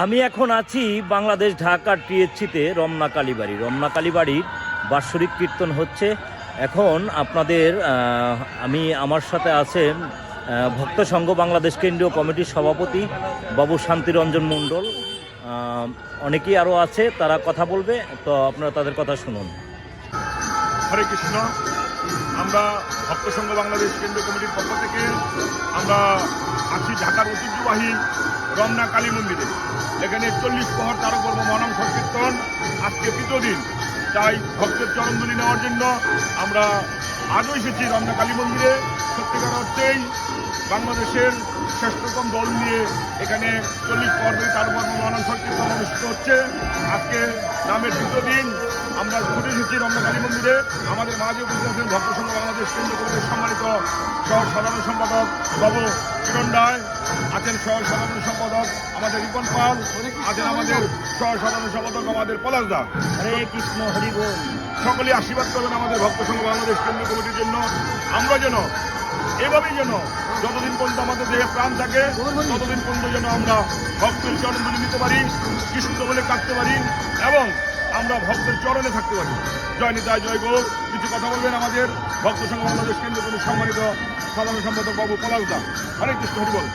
আমি এখন আছি বাংলাদেশ ঢাকার টিএসসিতে রমনা কালীবাড়ির বাৎসরিক কীর্তন হচ্ছে। এখন আপনাদের আমার সাথে আছেন ভক্ত সংঘ বাংলাদেশ কেন্দ্রীয় কমিটির সভাপতি বাবু শান্তিরঞ্জন মণ্ডল। অনেকেই আরও আছে, তারা কথা বলবে, তো আপনারা তাদের কথা শুনুন। হরে কৃষ্ণ। আমরা ভক্ত সংঘ বাংলাদেশ কেন্দ্রীয় কমিটির পক্ষ থেকে আমরা আছি ঢাকার ঐতিহ্যবাহী রমনা কালী মন্দিরে। এখানে 40 প্রহর তারকবর্ম মহানাম সংকীর্তন আজকে তৃতীয় দিন। তাই ভক্তের চরণধুলি নেওয়ার জন্য আমরা আজও এসেছি রমনা কালী মন্দিরে। সত্যিকার অর্থেই বাংলাদেশের শ্রেষ্ঠতম দল নিয়ে এখানে 40 পর্বে তারকবর্ম মহানাম সংকীর্তন অনুষ্ঠিত হচ্ছে। আজকে নামের তৃতীয় দিন আমরা ঘুরে এসেছি রমনা কালী মন্দিরে। আমাদের মাঝে উপস্থিত আছেন ভক্ত সংঘ বাংলাদেশ কেন্দ্রীয় কমিটির সম্মানিত সহ সাধারণ সম্পাদক বাবু কিরণ রায়, আছেন সহ সাধারণ সম্পাদক আমাদের রিপন পাল, আছেন আমাদের সহ সাধারণ সম্পাদক আমাদের পলাশ দা। হরে কৃষ্ণ, হরি বল। সকলে আশীর্বাদ করবেন আমাদের ভক্ত সংঘ বাংলাদেশ কেন্দ্রীয় কমিটির জন্য। আমরা যেন এভাবেই যতদিন পর্যন্ত আমাদের দেহে প্রাণ থাকে ততদিন পর্যন্ত যেন আমরা ভক্তের চরণধুলি নিতে পারি, কৃষ্ণ বলে কাটতে পারি এবং আমরা ভক্তের চরণে থাকতে পারি। জয় নিতাই, জয় গৌর। কিছু কথা বলবেন আমাদের ভক্ত সংঘ বাংলাদেশ কেন্দ্রীয় কমিটির সম্মানিত সাধারণ সম্পাদক বাবু পলাশ দা। হরে কৃষ্ণ, হরি বল।